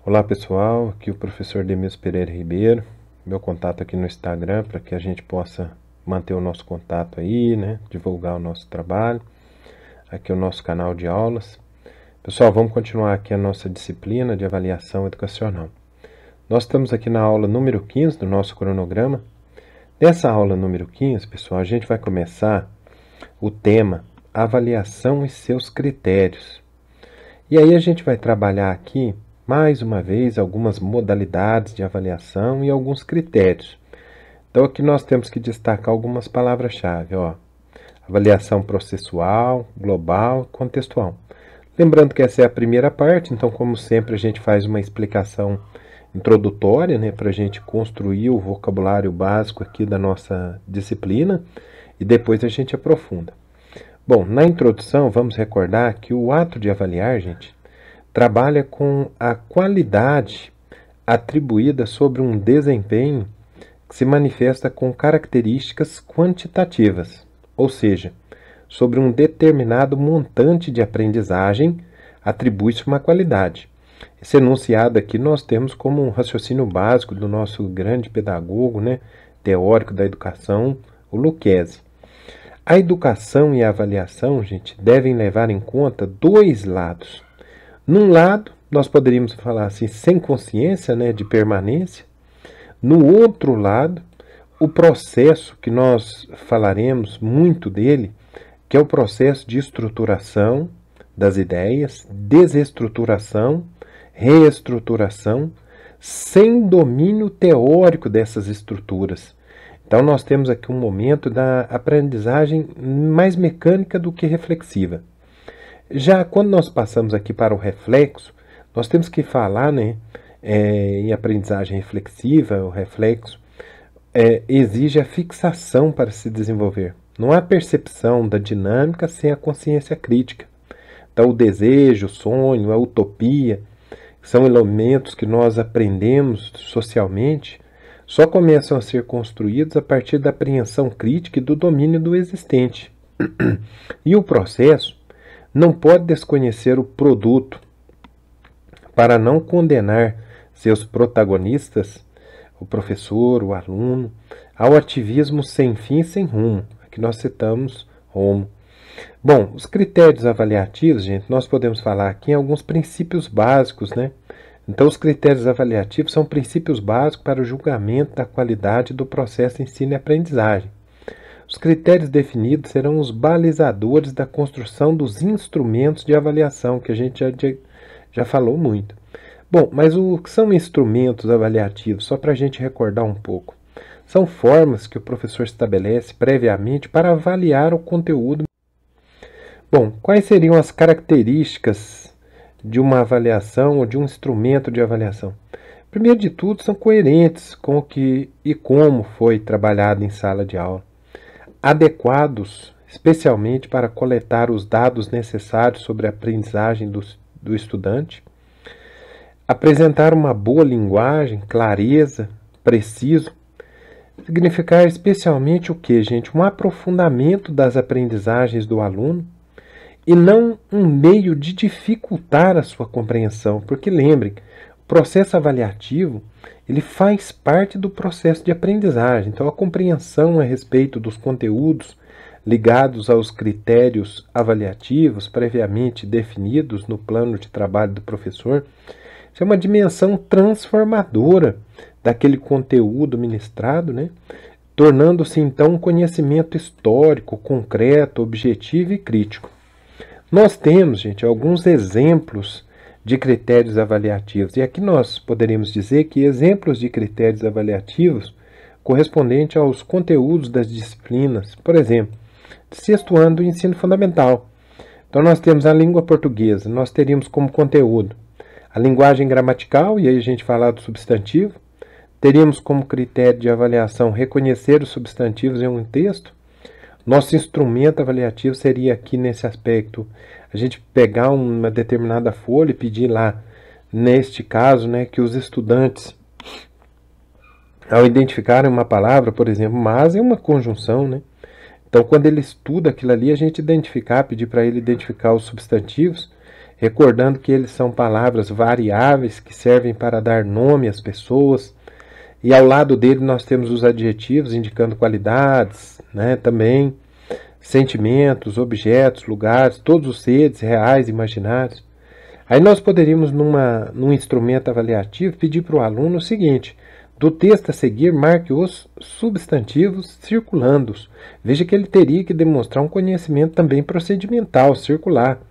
Olá pessoal, aqui é o professor Demilson Pereira Ribeiro, meu contato aqui no Instagram para que a gente possa manter o nosso contato aí, né, divulgar o nosso trabalho, aqui é o nosso canal de aulas. Pessoal, vamos continuar aqui a nossa disciplina de avaliação educacional. Nós estamos aqui na aula número 15 do nosso cronograma. Nessa aula número 15, pessoal, a gente vai começar o tema avaliação e seus critérios. E aí a gente vai trabalhar aqui mais uma vez, algumas modalidades de avaliação e alguns critérios. Então, aqui nós temos que destacar algumas palavras-chave, ó. Avaliação processual, global, contextual. Lembrando que essa é a primeira parte, então, como sempre, a gente faz uma explicação introdutória, né, para a gente construir o vocabulário básico aqui da nossa disciplina, e depois a gente aprofunda. Bom, na introdução, vamos recordar que o ato de avaliar, gente, trabalha com a qualidade atribuída sobre um desempenho que se manifesta com características quantitativas, ou seja, sobre um determinado montante de aprendizagem atribui-se uma qualidade. Esse enunciado aqui nós temos como um raciocínio básico do nosso grande pedagogo, né, teórico da educação, o Lucchesi. A educação e a avaliação, gente, devem levar em conta dois lados. Num lado, nós poderíamos falar assim, sem consciência, né, de permanência. No outro lado, o processo que nós falaremos muito dele, que é o processo de estruturação das ideias, desestruturação, reestruturação, sem domínio teórico dessas estruturas. Então, nós temos aqui um momento da aprendizagem mais mecânica do que reflexiva. Já quando nós passamos aqui para o reflexo, nós temos que falar, né, em aprendizagem reflexiva, o reflexo exige a fixação para se desenvolver. Não há percepção da dinâmica sem a consciência crítica. Então, o desejo, o sonho, a utopia, são elementos que nós aprendemos socialmente, só começam a ser construídos a partir da apreensão crítica e do domínio do existente. E o processo não pode desconhecer o produto para não condenar seus protagonistas, o professor, o aluno, ao ativismo sem fim e sem rumo. Aqui nós citamos Romo. Bom, os critérios avaliativos, gente, nós podemos falar aqui em alguns princípios básicos, né? Então, os critérios avaliativos são princípios básicos para o julgamento da qualidade do processo de ensino e aprendizagem. Os critérios definidos serão os balizadores da construção dos instrumentos de avaliação, que a gente já falou muito. Bom, mas o que são instrumentos avaliativos? Só para a gente recordar um pouco. São formas que o professor estabelece previamente para avaliar o conteúdo. Bom, quais seriam as características de uma avaliação ou de um instrumento de avaliação? Primeiro de tudo, são coerentes com o que e como foi trabalhado em sala de aula. Adequados, especialmente para coletar os dados necessários sobre a aprendizagem do estudante. Apresentar uma boa linguagem, clareza, preciso. Significar especialmente o que, gente? Um aprofundamento das aprendizagens do aluno e não um meio de dificultar a sua compreensão. Porque lembrem, o processo avaliativo ele faz parte do processo de aprendizagem. Então, a compreensão a respeito dos conteúdos ligados aos critérios avaliativos previamente definidos no plano de trabalho do professor, isso é uma dimensão transformadora daquele conteúdo ministrado, né? Tornando-se, então, um conhecimento histórico, concreto, objetivo e crítico. Nós temos, gente, alguns exemplos de critérios avaliativos. E aqui nós poderíamos dizer que exemplos de critérios avaliativos correspondentes aos conteúdos das disciplinas, por exemplo, sexto ano do ensino fundamental. Então nós temos a língua portuguesa, nós teríamos como conteúdo a linguagem gramatical, e aí a gente fala do substantivo. Teríamos como critério de avaliação reconhecer os substantivos em um texto. Nosso instrumento avaliativo seria aqui nesse aspecto, a gente pegar uma determinada folha e pedir lá, neste caso, né, que os estudantes, ao identificarem uma palavra, por exemplo, mas é uma conjunção, né? Então, quando ele estuda aquilo ali, a gente pedir para ele identificar os substantivos recordando que eles são palavras variáveis que servem para dar nome às pessoas. E ao lado dele nós temos os adjetivos indicando qualidades, né, também sentimentos, objetos, lugares, todos os seres reais e imaginários. Aí nós poderíamos, num instrumento avaliativo, pedir para o aluno o seguinte: do texto a seguir, marque os substantivos circulandos. Veja que ele teria que demonstrar um conhecimento também procedimental, circular.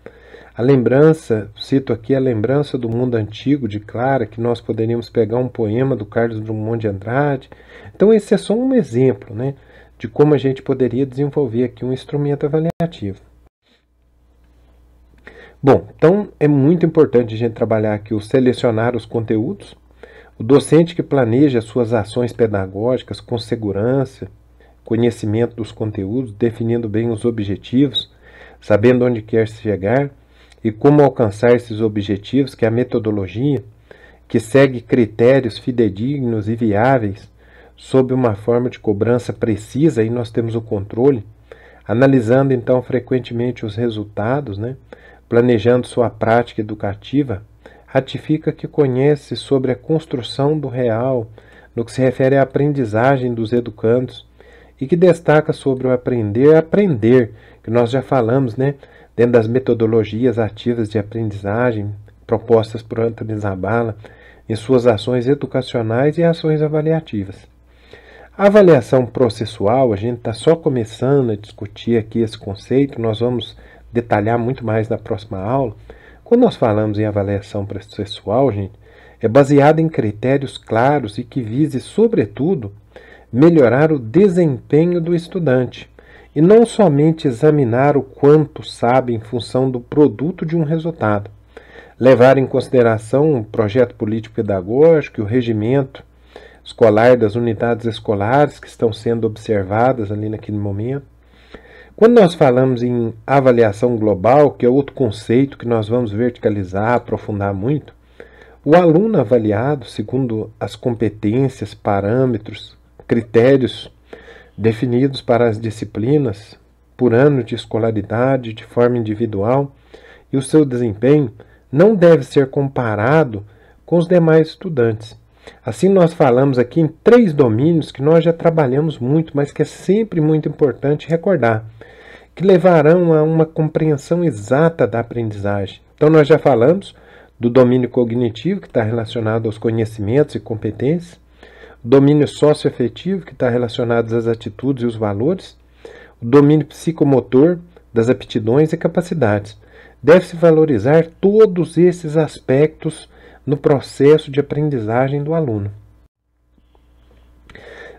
A lembrança, cito aqui a lembrança do mundo antigo de Clara, que nós poderíamos pegar um poema do Carlos Drummond de Andrade. Então esse é só um exemplo, né, de como a gente poderia desenvolver aqui um instrumento avaliativo. Bom, então é muito importante a gente trabalhar aqui o selecionar os conteúdos, o docente que planeja suas ações pedagógicas com segurança, conhecimento dos conteúdos, definindo bem os objetivos, sabendo onde quer chegar e como alcançar esses objetivos, que é a metodologia, que segue critérios fidedignos e viáveis, sob uma forma de cobrança precisa, aí nós temos o controle, analisando então frequentemente os resultados, né? Planejando sua prática educativa, ratifica que conhece sobre a construção do real, no que se refere à aprendizagem dos educandos, e que destaca sobre o aprender, que nós já falamos, né, dentro das metodologias ativas de aprendizagem propostas por Anthony Zabala em suas ações educacionais e ações avaliativas. A avaliação processual, a gente está só começando a discutir aqui esse conceito, nós vamos detalhar muito mais na próxima aula. Quando nós falamos em avaliação processual, gente, é baseada em critérios claros e que vise, sobretudo, melhorar o desempenho do estudante, e não somente examinar o quanto sabe em função do produto de um resultado. Levar em consideração o projeto político-pedagógico e o regimento escolar das unidades escolares que estão sendo observadas ali naquele momento. Quando nós falamos em avaliação global, que é outro conceito que nós vamos verticalizar, aprofundar muito, o aluno avaliado segundo as competências, parâmetros, critérios definidos para as disciplinas por ano de escolaridade, de forma individual, e o seu desempenho não deve ser comparado com os demais estudantes. Assim, nós falamos aqui em 3 domínios que nós já trabalhamos muito, mas que é sempre muito importante recordar, que levarão a uma compreensão exata da aprendizagem. Então, nós já falamos do domínio cognitivo, que está relacionado aos conhecimentos e competências, o domínio socioafetivo, que está relacionado às atitudes e os valores, o domínio psicomotor, das aptidões e capacidades. Deve-se valorizar todos esses aspectos no processo de aprendizagem do aluno.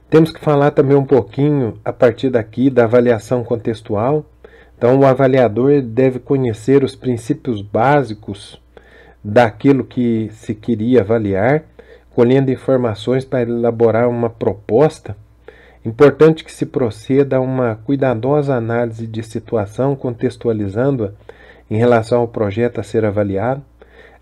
Temos que falar também um pouquinho, a partir daqui, da avaliação contextual. Então, o avaliador deve conhecer os princípios básicos daquilo que se queria avaliar, colhendo informações para elaborar uma proposta. Importante que se proceda a uma cuidadosa análise de situação, contextualizando-a em relação ao projeto a ser avaliado.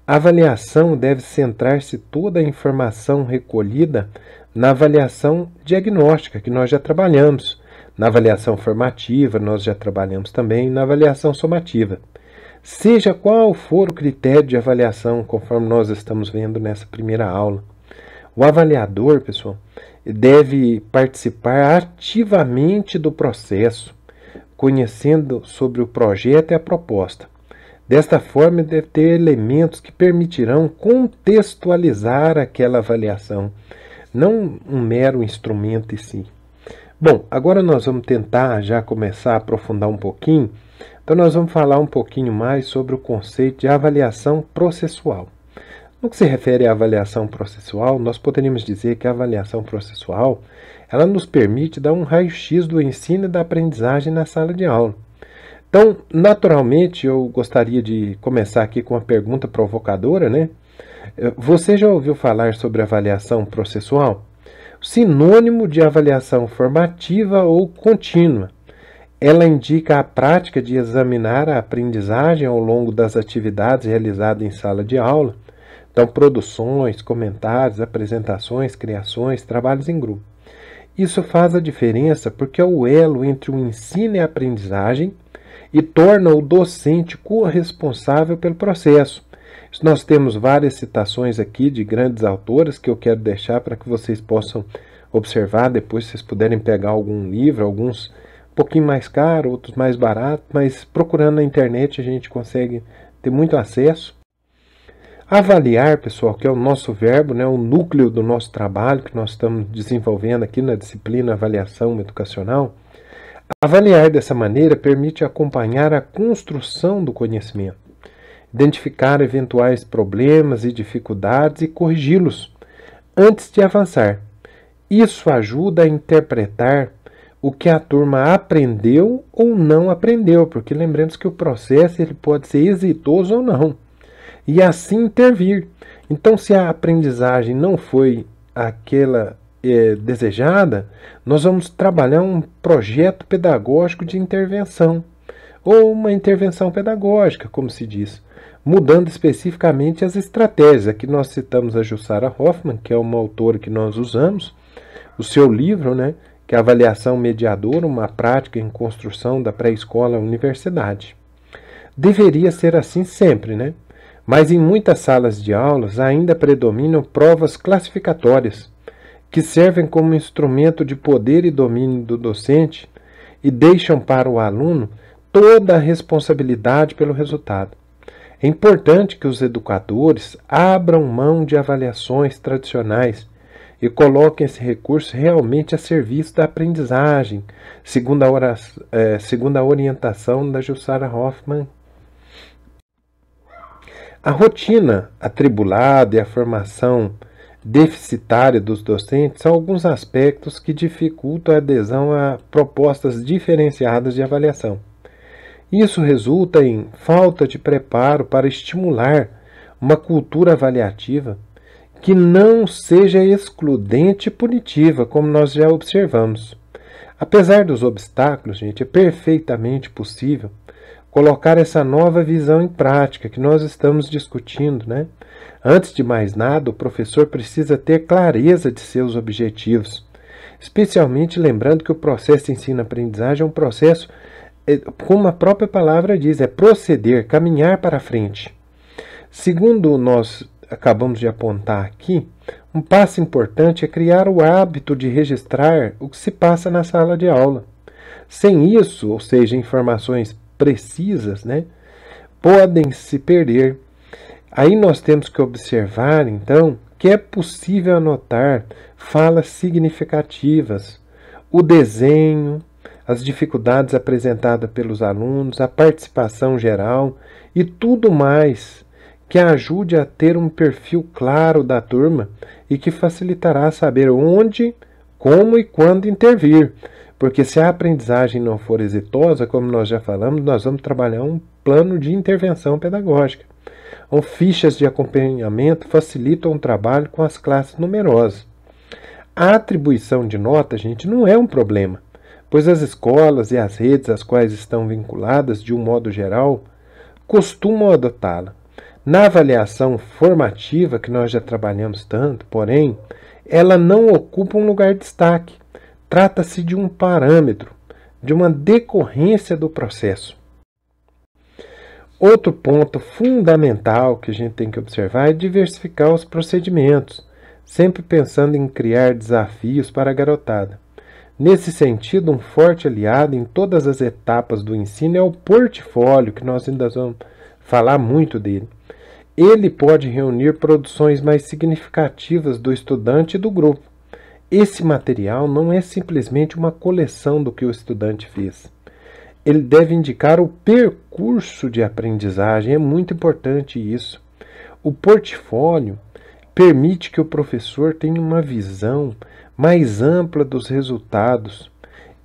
A avaliação deve centrar-se toda a informação recolhida na avaliação diagnóstica, que nós já trabalhamos. Na avaliação formativa, nós já trabalhamos também. Na avaliação somativa. Seja qual for o critério de avaliação, conforme nós estamos vendo nessa primeira aula. O avaliador, pessoal, deve participar ativamente do processo, conhecendo sobre o projeto e a proposta. Desta forma, deve ter elementos que permitirão contextualizar aquela avaliação, não um mero instrumento em si. Bom, agora nós vamos tentar já começar a aprofundar um pouquinho. Então, nós vamos falar um pouquinho mais sobre o conceito de avaliação processual. No que se refere à avaliação processual, nós poderíamos dizer que a avaliação processual ela nos permite dar um raio-x do ensino e da aprendizagem na sala de aula. Então, naturalmente, eu gostaria de começar aqui com uma pergunta provocadora, né? Você já ouviu falar sobre avaliação processual? Sinônimo de avaliação formativa ou contínua. Ela indica a prática de examinar a aprendizagem ao longo das atividades realizadas em sala de aula. Então, produções, comentários, apresentações, criações, trabalhos em grupo. Isso faz a diferença porque é o elo entre o ensino e a aprendizagem e torna o docente corresponsável pelo processo. Nós temos várias citações aqui de grandes autoras que eu quero deixar para que vocês possam observar, depois vocês puderem pegar algum livro, alguns um pouquinho mais caros, outros mais baratos, mas procurando na internet a gente consegue ter muito acesso. Avaliar, pessoal, que é o nosso verbo, né, o núcleo do nosso trabalho que nós estamos desenvolvendo aqui na disciplina Avaliação Educacional. Avaliar dessa maneira permite acompanhar a construção do conhecimento, identificar eventuais problemas e dificuldades e corrigi-los antes de avançar. Isso ajuda a interpretar o que a turma aprendeu ou não aprendeu, porque lembremos que o processo ele pode ser exitoso ou não, e assim intervir. Então, se a aprendizagem não foi aquela desejada, nós vamos trabalhar um projeto pedagógico de intervenção, ou uma intervenção pedagógica, como se diz, mudando especificamente as estratégias. Aqui nós citamos a Jussara Hoffmann, que é uma autora que nós usamos, o seu livro, né, que é a Avaliação Mediadora, uma prática em construção da pré-escola à universidade. Deveria ser assim sempre, né? Mas em muitas salas de aulas ainda predominam provas classificatórias, que servem como instrumento de poder e domínio do docente e deixam para o aluno toda a responsabilidade pelo resultado. É importante que os educadores abram mão de avaliações tradicionais e coloquem esse recurso realmente a serviço da aprendizagem, segundo a orientação da Jussara Hoffmann. A rotina atribulada e a formação deficitária dos docentes são alguns aspectos que dificultam a adesão a propostas diferenciadas de avaliação. Isso resulta em falta de preparo para estimular uma cultura avaliativa que não seja excludente e punitiva, como nós já observamos. Apesar dos obstáculos, gente, é perfeitamente possível colocar essa nova visão em prática que nós estamos discutindo, né? Antes de mais nada, o professor precisa ter clareza de seus objetivos, especialmente lembrando que o processo de ensino-aprendizagem é um processo, como a própria palavra diz, é proceder, caminhar para frente. Segundo nós acabamos de apontar aqui, um passo importante é criar o hábito de registrar o que se passa na sala de aula. Sem isso, ou seja, informações precisas, né, podem se perder. Aí nós temos que observar, então, que é possível anotar falas significativas, o desenho, as dificuldades apresentadas pelos alunos, a participação geral e tudo mais que ajude a ter um perfil claro da turma e que facilitará saber onde, como e quando intervir. Porque se a aprendizagem não for exitosa, como nós já falamos, nós vamos trabalhar um plano de intervenção pedagógica. Então, fichas de acompanhamento facilitam o trabalho com as classes numerosas. A atribuição de nota, gente, não é um problema, pois as escolas e as redes às quais estão vinculadas, de um modo geral, costumam adotá-la. Na avaliação formativa, que nós já trabalhamos tanto, porém, ela não ocupa um lugar de destaque. Trata-se de um parâmetro, de uma decorrência do processo. Outro ponto fundamental que a gente tem que observar é diversificar os procedimentos, sempre pensando em criar desafios para a garotada. Nesse sentido, um forte aliado em todas as etapas do ensino é o portfólio, que nós ainda vamos falar muito dele. Ele pode reunir produções mais significativas do estudante e do grupo. Esse material não é simplesmente uma coleção do que o estudante fez. Ele deve indicar o percurso de aprendizagem, é muito importante isso. O portfólio permite que o professor tenha uma visão mais ampla dos resultados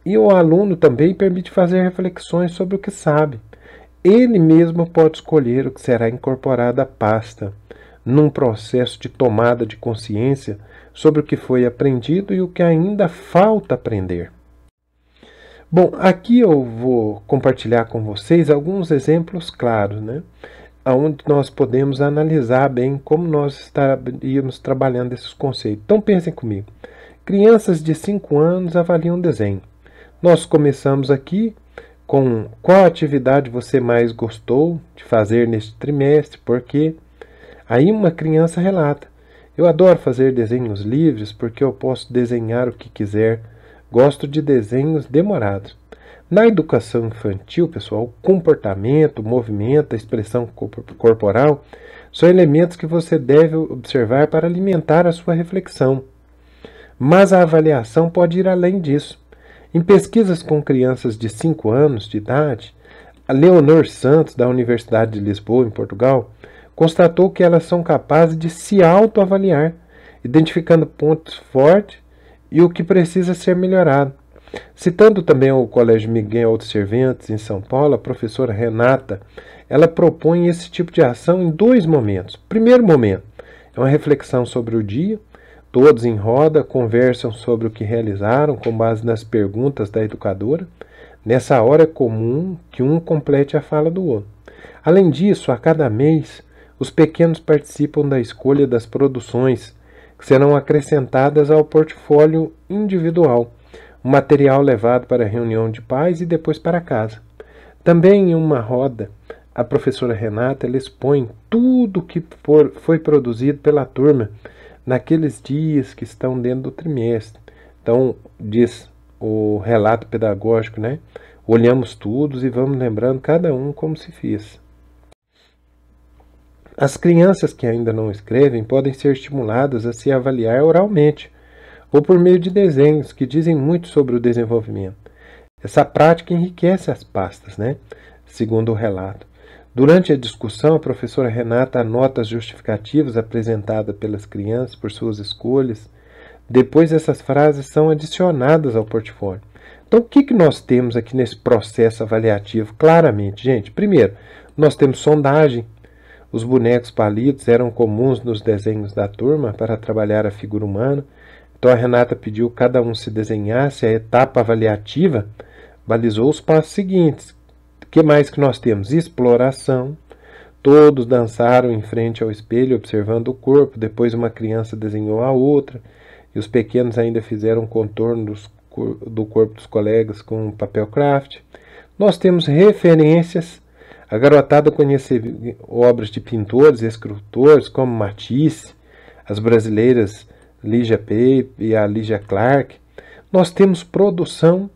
e o aluno também permite fazer reflexões sobre o que sabe. Ele mesmo pode escolher o que será incorporado à pasta, num processo de tomada de consciência sobre o que foi aprendido e o que ainda falta aprender. Bom, aqui eu vou compartilhar com vocês alguns exemplos claros, né, onde nós podemos analisar bem como nós estaríamos trabalhando esses conceitos. Então pensem comigo. Crianças de 5 anos avaliam desenho. Nós começamos aqui com qual atividade você mais gostou de fazer neste trimestre, porque aí uma criança relata: eu adoro fazer desenhos livres porque eu posso desenhar o que quiser, gosto de desenhos demorados. Na educação infantil, pessoal, o comportamento, o movimento, a expressão corporal são elementos que você deve observar para alimentar a sua reflexão. Mas a avaliação pode ir além disso. Em pesquisas com crianças de 5 anos de idade, a Leonor Santos, da Universidade de Lisboa, em Portugal, constatou que elas são capazes de se autoavaliar, identificando pontos fortes e o que precisa ser melhorado. Citando também o Colégio Miguel de Cervantes, em São Paulo, a professora Renata, ela propõe esse tipo de ação em 2 momentos. Primeiro momento é uma reflexão sobre o dia. Todos em roda conversam sobre o que realizaram com base nas perguntas da educadora. Nessa hora é comum que um complete a fala do outro. Além disso, a cada mês, os pequenos participam da escolha das produções que serão acrescentadas ao portfólio individual, um material levado para a reunião de pais e depois para casa. Também em uma roda, a professora Renata ela expõe tudo que foi produzido pela turma naqueles dias que estão dentro do trimestre. Então, diz o relato pedagógico, né? Olhamos tudo e vamos lembrando cada um como se fez. As crianças que ainda não escrevem podem ser estimuladas a se avaliar oralmente, ou por meio de desenhos que dizem muito sobre o desenvolvimento. Essa prática enriquece as pastas, né? Segundo o relato. Durante a discussão, a professora Renata anota as justificativas apresentadas pelas crianças por suas escolhas. Depois, essas frases são adicionadas ao portfólio. Então, o que nós temos aqui nesse processo avaliativo? Claramente, gente, primeiro, nós temos sondagem. Os bonecos palitos eram comuns nos desenhos da turma para trabalhar a figura humana. Então, a Renata pediu que cada um se desenhasse. A etapa avaliativa balizou os passos seguintes. O que mais que nós temos? Exploração. Todos dançaram em frente ao espelho, observando o corpo. Depois uma criança desenhou a outra. E os pequenos ainda fizeram contorno do corpo dos colegas com papel craft. Nós temos referências. A garotada conheceu obras de pintores e escritores como Matisse, as brasileiras Lígia Pape e a Lígia Clark. Nós temos produção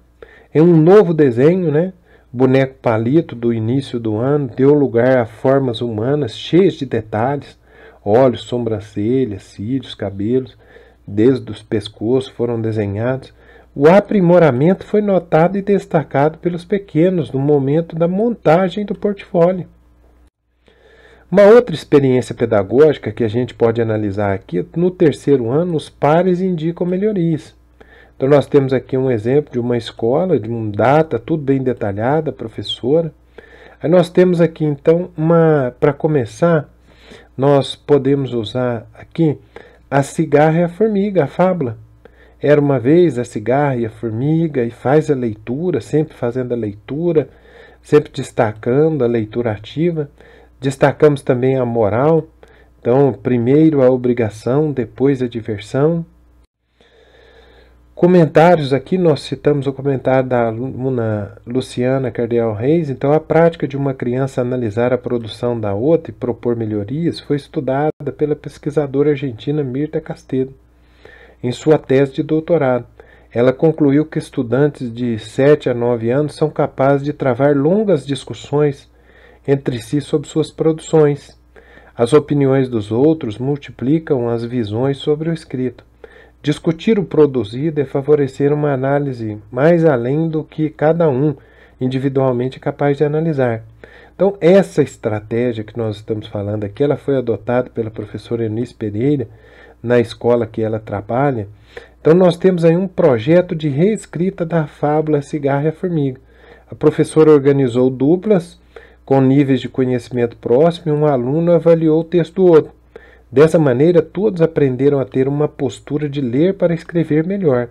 em um novo desenho, né? Boneco palito do início do ano deu lugar a formas humanas cheias de detalhes, olhos, sobrancelhas, cílios, cabelos, desde os pescoços foram desenhados. O aprimoramento foi notado e destacado pelos pequenos no momento da montagem do portfólio. Uma outra experiência pedagógica que a gente pode analisar aqui, no 3º ano, os pares indicam melhorias. Então nós temos aqui um exemplo de uma escola, de uma data, tudo bem detalhada, professora. Aí nós temos aqui então, para começar, nós podemos usar aqui a cigarra e a formiga, a fábula. Era uma vez a cigarra e a formiga, e faz a leitura, sempre fazendo a leitura, sempre destacando a leitura ativa. Destacamos também a moral. Então, primeiro a obrigação, depois a diversão. Comentários aqui, nós citamos o comentário da aluna Luciana Cardeal Reis. Então, a prática de uma criança analisar a produção da outra e propor melhorias foi estudada pela pesquisadora argentina Mirta Castedo em sua tese de doutorado. Ela concluiu que estudantes de 7 a 9 anos são capazes de travar longas discussões entre si sobre suas produções. As opiniões dos outros multiplicam as visões sobre o escrito. Discutir o produzido é favorecer uma análise mais além do que cada um individualmente é capaz de analisar. Então, essa estratégia que nós estamos falando aqui, ela foi adotada pela professora Eunice Pereira na escola que ela trabalha. Então, nós temos aí um projeto de reescrita da fábula Cigarra e a Formiga. A professora organizou duplas com níveis de conhecimento próximo e um aluno avaliou o texto do outro. Dessa maneira, todos aprenderam a ter uma postura de ler para escrever melhor.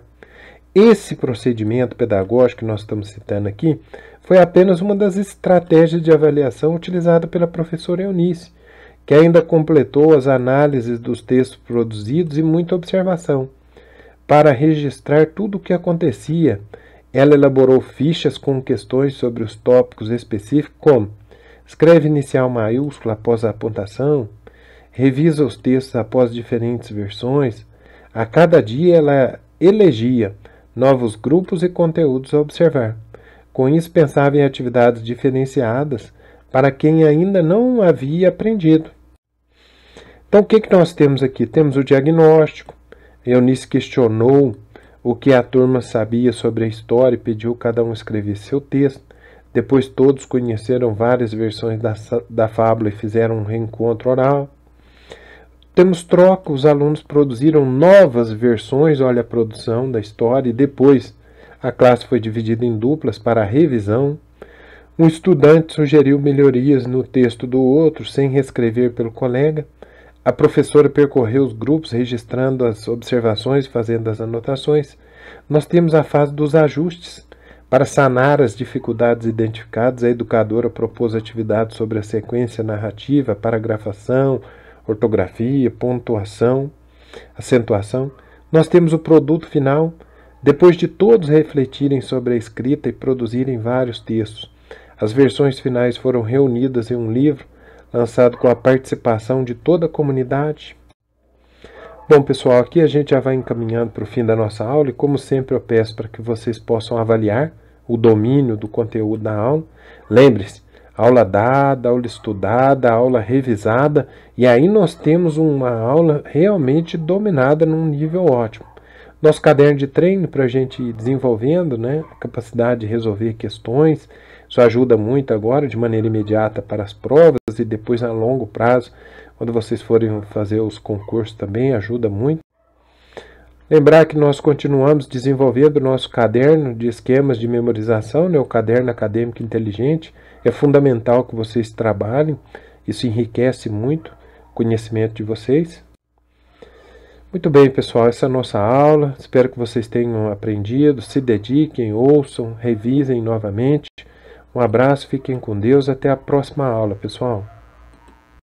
Esse procedimento pedagógico que nós estamos citando aqui foi apenas uma das estratégias de avaliação utilizada pela professora Eunice, que ainda completou as análises dos textos produzidos e muita observação, para registrar tudo o que acontecia Ela elaborou fichas com questões sobre os tópicos específicos, como escreve inicial maiúscula após a pontuação, revisa os textos após diferentes versões. A cada dia ela elegia novos grupos e conteúdos a observar. Com isso, pensava em atividades diferenciadas para quem ainda não havia aprendido. Então, o que nós temos aqui? Temos o diagnóstico. Eunice questionou o que a turma sabia sobre a história e pediu cada um escrever seu texto. Depois todos conheceram várias versões da fábula e fizeram um reencontro oral. Temos troca, os alunos produziram novas versões, olha a produção da história, e depois a classe foi dividida em duplas para a revisão. Um estudante sugeriu melhorias no texto do outro, sem reescrever pelo colega. A professora percorreu os grupos, registrando as observações e fazendo as anotações. Nós temos a fase dos ajustes. Para sanar as dificuldades identificadas, a educadora propôs atividades sobre a sequência narrativa, paragrafação, ortografia, pontuação, acentuação. Nós temos o produto final, depois de todos refletirem sobre a escrita e produzirem vários textos. As versões finais foram reunidas em um livro, lançado com a participação de toda a comunidade. Bom, pessoal, aqui a gente já vai encaminhando para o fim da nossa aula e, como sempre, eu peço para que vocês possam avaliar o domínio do conteúdo da aula. Lembre-se, aula dada, aula estudada, aula revisada, e aí nós temos uma aula realmente dominada num nível ótimo. Nosso caderno de treino para a gente ir desenvolvendo, né, a capacidade de resolver questões. Isso ajuda muito agora, de maneira imediata, para as provas e depois a longo prazo, quando vocês forem fazer os concursos também, ajuda muito. Lembrar que nós continuamos desenvolvendo o nosso caderno de esquemas de memorização, né, o caderno acadêmico inteligente. É fundamental que vocês trabalhem, isso enriquece muito o conhecimento de vocês. Muito bem, pessoal, essa é a nossa aula. Espero que vocês tenham aprendido, se dediquem, ouçam, revisem novamente. Um abraço, fiquem com Deus, até a próxima aula, pessoal.